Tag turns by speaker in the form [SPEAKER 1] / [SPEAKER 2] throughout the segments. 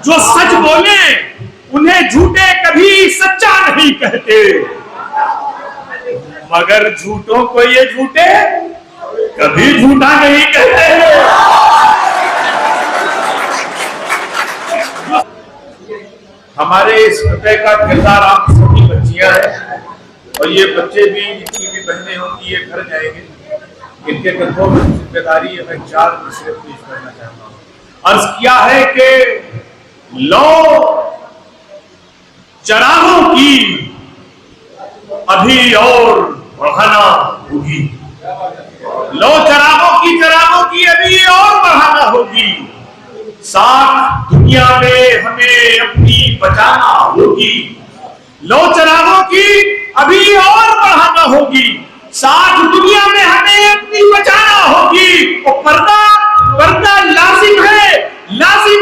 [SPEAKER 1] जो सच बोले उन्हें झूठे कभी सच्चा नहीं कहते, मगर झूठों को ये झूठे कभी झूठा नहीं कहते। हमारे इस फतेह का किरदार आप सभी बच्चियां हैं और ये बच्चे भी, जिनकी भी बहनें होंगी, ये घर जाएंगे। इनके कंधों में जिम्मेदारी है। मैं 4 विषय पेश करना चाहता हूँ। अर्ज किया है कि लो चरागों की अभी और बढ़ाना होगी, लो चरागों की अभी और बढ़ाना होगी, साथ दुनिया में हमें अपनी बचाना होगी। लो चरागों की अभी और बढ़ाना होगी, साथ दुनिया में हमें अपनी बचाना होगी। और पर्दा लाजिम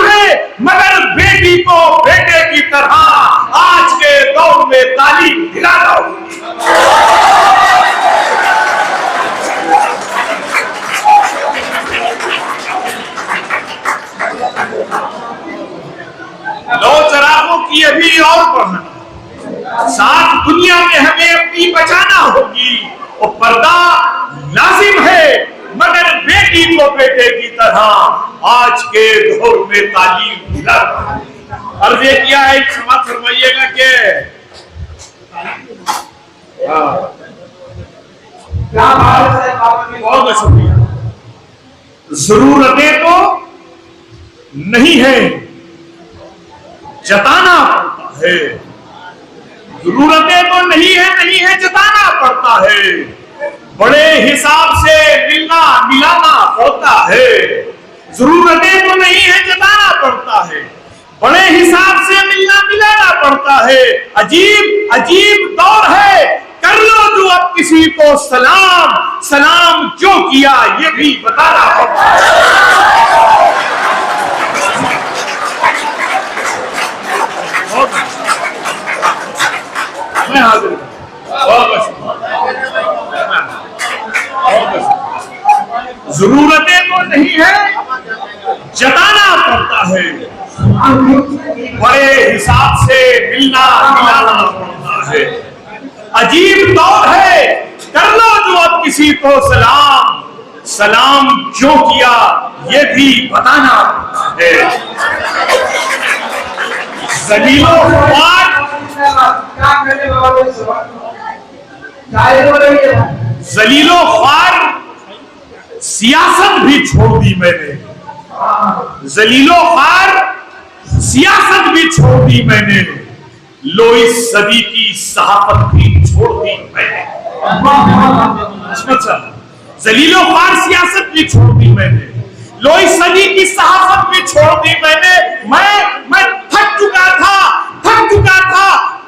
[SPEAKER 1] है, मगर बेटी को बेटे की तरह आज के दौर में तालीम दिलाना होगी। लो चरागों की अभी और बढ़ाना, साथ दुनिया में हमें अपनी बचाना होगी। और पर्दा लाजिम है, मगर बेटी को बेटे की तरह आज के दौर में तालीम दिलाना। अर्ज किया है, समाप्त फरमाइएगा कि बहुत शुक्रिया। जरूरतें तो नहीं है, जताना पड़ता है। जरूरतें तो नहीं है, जताना पड़ता है। बड़े हिसाब से मिलना मिलाना पड़ता है। जरूरतें तो नहीं है, जताना पड़ता है। बड़े हिसाब से मिलना मिलाना पड़ता है। अजीब दौर है, कर लो जो अब किसी को सलाम क्यों किया ये भी बताना पड़ता है। मैं हाजिर जरूरतें तो नहीं है, जताना पड़ता है। बड़े हिसाब से मिलना मिलाना पड़ता है। अजीब दौर है, कर लो जो अब किसी को सलाम क्यों किया ये भी बताना है। जलीलो ख्वार सियासत भी छोड़ दी मैंने, जलीलो ख्वार सियासत भी छोड़ दी मैंने, लो इस सदी की सहाफत भी छोड़ दी मैंने। जलीलो ख्वार सियासत भी छोड़ दी मैंने, लो इस सदी की सहाफत भी छोड़ दी मैंने। मैं थक चुका था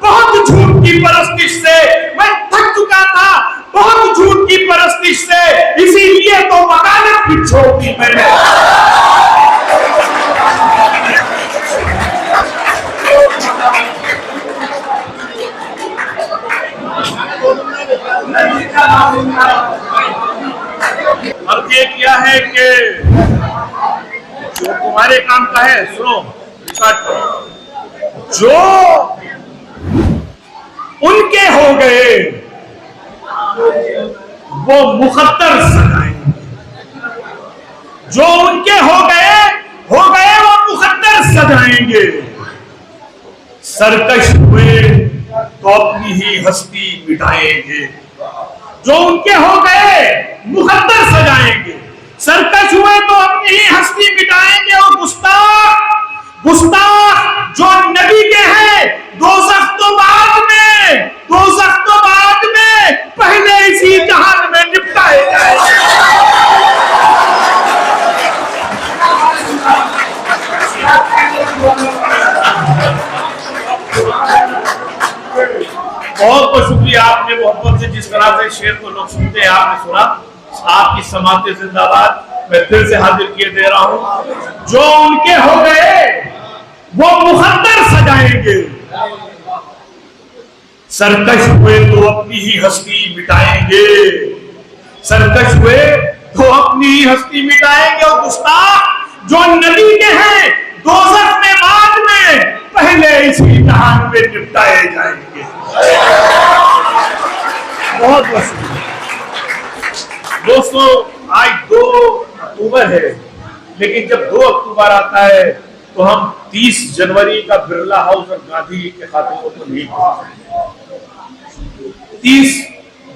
[SPEAKER 1] बहुत झूठ की परस्तिश से, मैं थक चुका था बहुत झूठ की परस्तिश से, इसीलिए तो वकालत भी छोड़ दी मैंने। अब ये क्या है कि जो तुम्हारे काम का है, सुनो, जो उनके हो गए वो मुकद्दर सजाएंगे, जो उनके हो गए वो मुकद्दर सजाएंगे। सरकश हुए तो अपनी ही हस्ती मिटाएंगे, जो उनके हो गए मुकद्दर सजाएंगे। सरकश हुए तो अपनी ही हस्ती मिटाएंगे। और गुस्ताख जो नबी के हैं, दोज़ख तो बाद में, पहले इसी जहान में निपटाए जाएंगे। बहुत शुक्रिया, आपने मोहब्बत से जिस तरह से शेर को लोग सुनते हैं आपने सुना। आपकी समाते जिंदाबाद। मैं फिर से हाजिर किए दे रहा हूं, जो उनके हो गए वो मुकद्दर सजाएंगे। सरकश हुए तो अपनी ही हस्ती मिटाएंगे, सरकश हुए तो अपनी ही हस्ती मिटाएंगे। और गुस्ताख जो नबी के हैं, दोज़ख में बाद में इसी जहान में निपटाए जाएंगे। बहुत बहुत दोस्तों, आज 2 अक्टूबर है, लेकिन जब 2 अक्टूबर आता है तो हम 30 जनवरी का बिरला हाउस और गांधी जी के खाते को तो नहीं भूल सकते। 30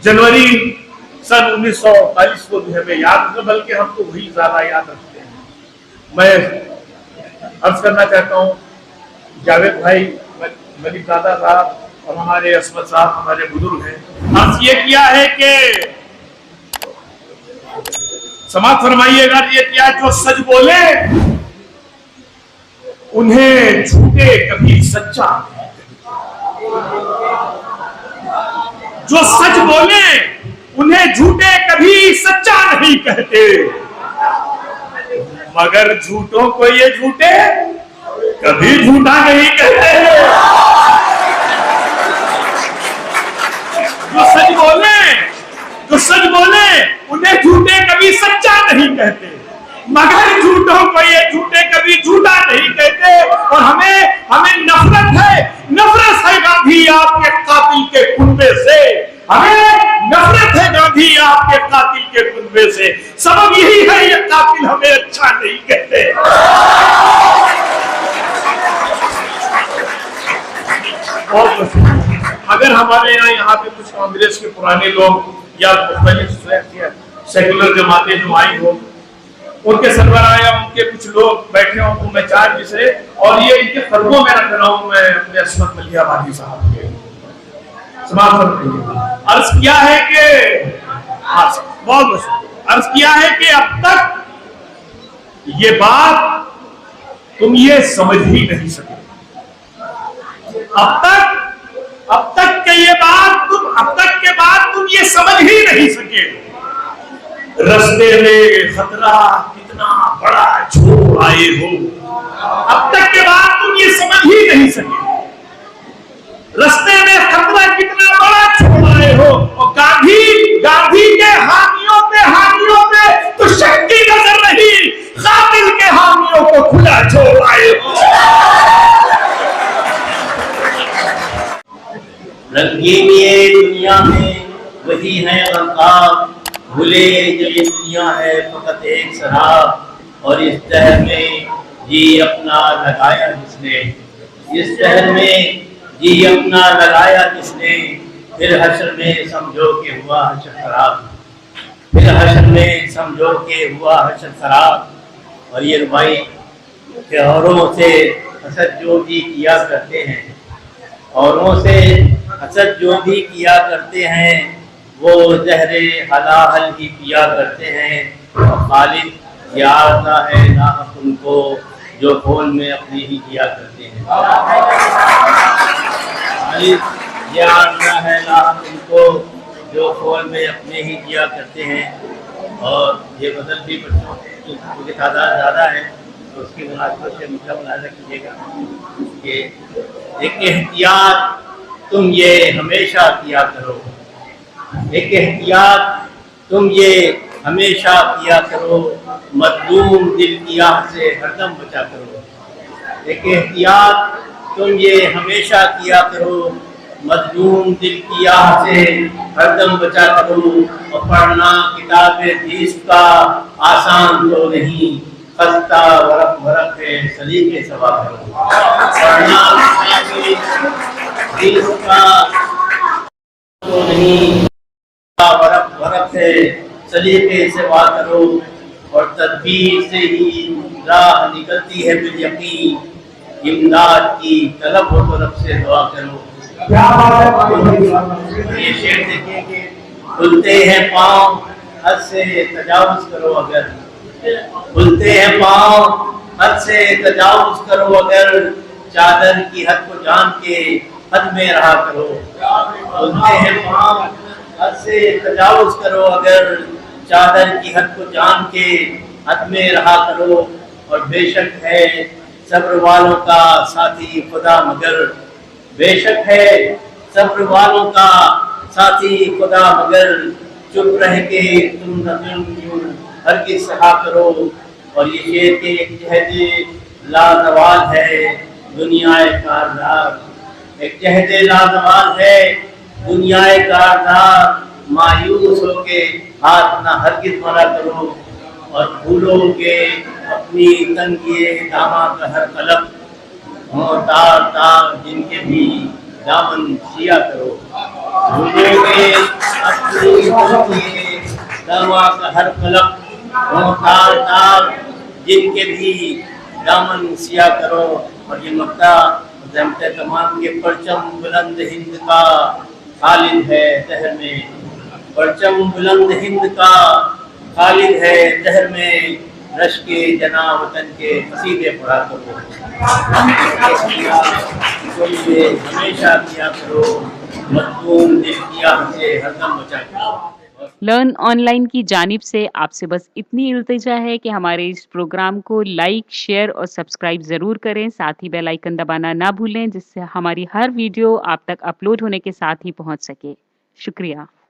[SPEAKER 1] जनवरी सन 1948 को भी हमें याद है, बल्कि हम तो वही ज्यादा याद रखते हैं। मैं अर्ज करना चाहता हूँ, जावेद भाई, मलिक दादा साहब और हमारे असमत साहब हमारे बुजुर्ग हैं, अर्ज ये किया है कि समाप्त फरमाइएगा, ये क्या जो सच बोले उन्हें झूठे कभी सच्चा, जो सच बोले उन्हें झूठे कभी सच्चा नहीं कहते, मगर झूठों को ये झूठे कभी झूठा नहीं कहते। जो सच बोले उन्हें झूठे कभी सच्चा नहीं कहते, मगर झूठों को ये झूठे कभी झूठा नहीं कहते। और हमें नफरत है गांधी आपके कातिल के कुनबे से, हमें नफरत है गांधी आपके कातिल के कुनबे से। सबब यही है ये कातिल हमें अच्छा नहीं कहते। अगर हमारे यहाँ पे कुछ कांग्रेस के पुराने लोग या सेकुलर जमातें जो आई हो, उनके सरबराह या उनके कुछ लोग बैठे हों, तो मैं 4 विषय और ये इनके खरबों में रख रहा हूं मैं अपने असमत मलियाबादी साहब के अर्ज किया है कि अब तक ये बात तुम ये समझ ही नहीं सके, अब तक के ये बात तुम ये समझ ही नहीं सके। रस्ते में खतरा कितना बड़ा छोड़ आए हो, अब तक के बाद तुम ये समझ ही नहीं सके। रस्ते में खतरा कितना बड़ा छोड़ आए हो, और गांधी के हामियों पे तो शक की नजर नहीं, कातिल के हामियों को खुला छोड़ आए हो।
[SPEAKER 2] रंगीन ये दुनिया में वही है गमकार, भूले जो ये दुनिया है फकत एक शराब। और इस शहर में जी अपना लगाया जिसने, इस शहर में जी अपना लगाया जिसने, फिर हश्र में समझो के हुआ हश्र खराब, फिर हश्र में समझो के हुआ हश्र खराब। और ये रुबाई के औरों से हसद जो भी किया करते हैं, औरों से हसद जो भी किया करते हैं, वो जहरे हलाहल ही पिया करते हैं। और खालिद याद ना है ना उनको जो खोल में अपने ही किया करते हैं, खालिद याद ना है ना उनको जो खोल में अपने ही किया करते हैं। और ये बदल भी बच्चों की तादाद ज़्यादा है, तो उसकी मुनासिबत से मुझे मुलाज़ा कीजिएगा कि एक एहतियात तुम ये हमेशा किया करो, एक एहतियात तुम ये हमेशा किया करो, मजलूम दिल की आह से हरदम बचा करो। एक एहतियात तुम ये हमेशा किया करो, मजलूम दिल की आह से हरदम बचा करो। और पढ़ना किताब हदीस का आसान तो नहीं, खस्ता वरक वरक है सलीके सवा करो। पढ़ना किताब हदीस का तो नहीं, वरक वरक है सलीके से वार करो। और तदबीर से ही राह निकलती है बिल यकीन, इमदाद की तलब हो तो रब से दुआ करो। ये शेर देखिए कि खुलते हैं पाँव हद से तजावुज करो, अगर खुलते हैं पाँव हद से तजावुज करो, अगर चादर की हद को जान के हद में रहा करो। खुलते हैं पाँव हद से तजावुज करो, अगर चादर की हद को जान के हद में रहा करो। और बेशक है सब्र वालों का साथी खुदा, मगर बेशक है सब्र वालों का साथी खुदा, मगर चुप रह के तुम न हरगिज़ सहा करो। और ये शेर के एक जहद लाजवाब है दुनियाए कारदार। एक जहदे लाजवाब है दुनियाए कारदार, मायूस होके हाथ ना हरगिज मरा करो, और फूलों के अपनी तंगिए दामा का हर कलम, तार तार जिनके भी दामन सिया करो। फूलों के अपनी तंगिए दामा का हर कलम, तार तार जिनके भी दामन सिया करो। और ये मक्ता जमते तमाम के परचम बुलंद हिंद का खालिद है दहर में, परचम बुलंद हिंद का खालिद है दहर में, रश के जना वतन के कसीदे पढ़ा करो। हमेशा किया करो, मखदूम दिल किया से हरदम बचा करो।
[SPEAKER 3] लर्न ऑनलाइन की जानिब से आपसे बस इतनी इल्तिजा है कि हमारे इस प्रोग्राम को लाइक, शेयर और सब्सक्राइब ज़रूर करें। साथ ही बेल आइकन दबाना ना भूलें, जिससे हमारी हर वीडियो आप तक अपलोड होने के साथ ही पहुंच सके। शुक्रिया।